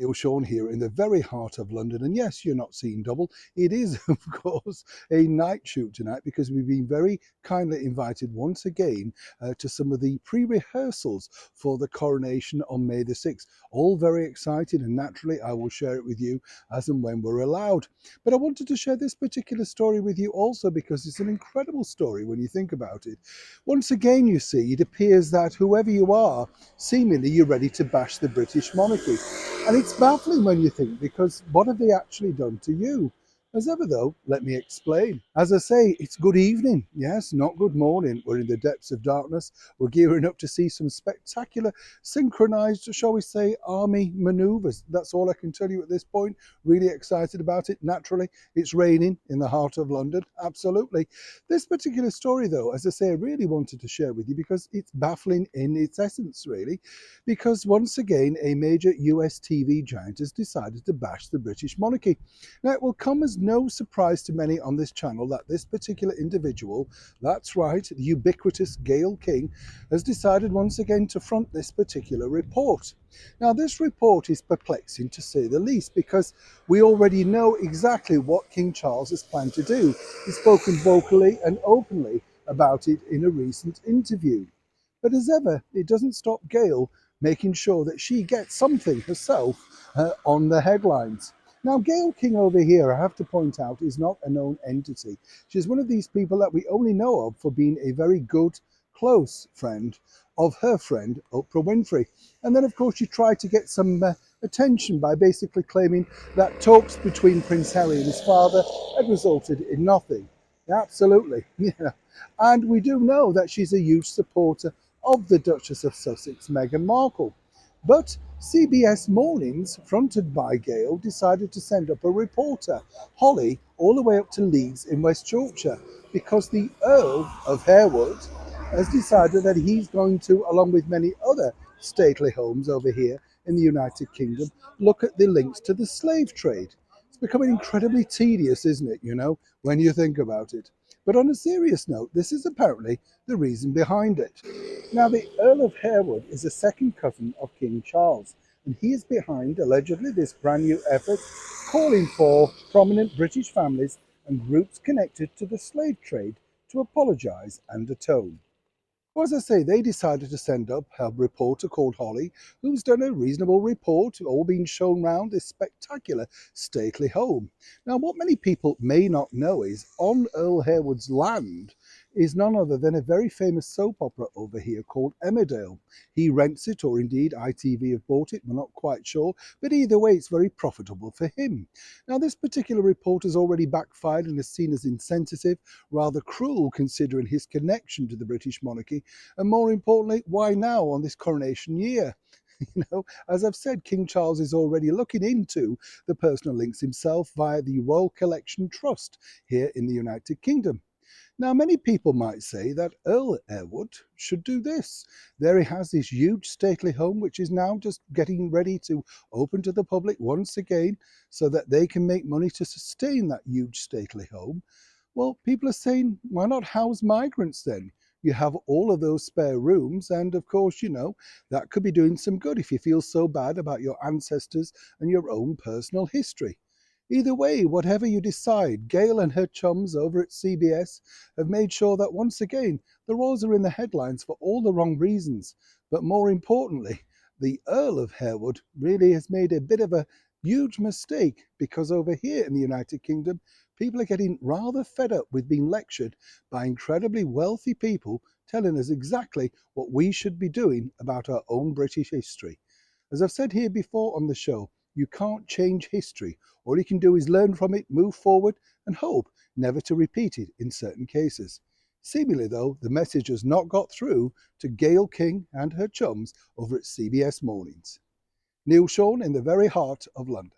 It was shown here in the very heart of London. And yes, you're not seeing double. It is, of course, a night shoot tonight because we've been very kindly invited once again to some of the pre-rehearsals for the coronation on May the 6th. All very excited, and naturally I will share it with you as and when we're allowed. But I wanted to share this particular story with you also because it's an incredible story when you think about it. Once again, you see, it appears that whoever you are, seemingly you're ready to bash the British monarchy. And it's baffling when you think, because what have they actually done to you? As ever though, let me explain. As I say, it's good evening. Yes, not good morning. We're in the depths of darkness. We're gearing up to see some spectacular synchronized, shall we say, army maneuvers. That's all I can tell you at this point. Really excited about it. Naturally, it's raining in the heart of London. Absolutely. This particular story though, as I say, I really wanted to share with you because it's baffling in its essence, really. Because once again, a major US TV giant has decided to bash the British monarchy. Now, it will come as no surprise to many on this channel that this particular individual, that's right, the ubiquitous Gayle King, has decided once again to front this particular report. Now, this report is perplexing to say the least because we already know exactly what King Charles has planned to do. He's spoken vocally and openly about it in a recent interview. But as ever, it doesn't stop Gayle making sure that she gets something herself on the headlines. Now, Gayle King over here, I have to point out, is not a known entity. She's one of these people that we only know of for being a very good, close friend of her friend, Oprah Winfrey. And then, of course, she tried to get some attention by basically claiming that talks between Prince Harry and his father had resulted in nothing. Absolutely, yeah. And we do know that she's a huge supporter of the Duchess of Sussex, Meghan Markle. But CBS Mornings, fronted by Gayle, decided to send up a reporter, Holly, all the way up to Leeds in West Yorkshire, because the Earl of Harewood has decided that he's going to, along with many other stately homes over here in the United Kingdom, look at the links to the slave trade. It's becoming incredibly tedious, isn't it, when you think about it. But on a serious note, this is apparently the reason behind it. Now, the Earl of Harewood is a second cousin of King Charles, and he is behind, allegedly, this brand new effort calling for prominent British families and groups connected to the slave trade to apologise and atone. Well, as I say, they decided to send up a reporter called Holly, who's done a reasonable report, all being shown round this spectacular stately home. Now, what many people may not know is on Earl Harewood's land is none other than a very famous soap opera over here called Emmerdale. He rents it, or indeed ITV have bought it, we're not quite sure, but either way it's very profitable for him. Now, this particular report has already backfired and is seen as insensitive, rather cruel considering his connection to the British monarchy, and more importantly, why now on this coronation year? As I've said, King Charles is already looking into the personal links himself via the Royal Collection Trust here in the United Kingdom. Now, many people might say that Earl Harewood should do this. There he has this huge stately home, which is now just getting ready to open to the public once again so that they can make money to sustain that huge stately home. Well, people are saying, why not house migrants then? You have all of those spare rooms, and of course, that could be doing some good if you feel so bad about your ancestors and your own personal history. Either way, whatever you decide, Gayle and her chums over at CBS have made sure that once again, the royals are in the headlines for all the wrong reasons. But more importantly, the Earl of Harewood really has made a bit of a huge mistake because over here in the United Kingdom, people are getting rather fed up with being lectured by incredibly wealthy people telling us exactly what we should be doing about our own British history. As I've said here before on the show, you can't change history. All you can do is learn from it, move forward, and hope never to repeat it in certain cases. Seemingly, though, the message has not got through to Gayle King and her chums over at CBS Mornings. Neil Sean in the very heart of London.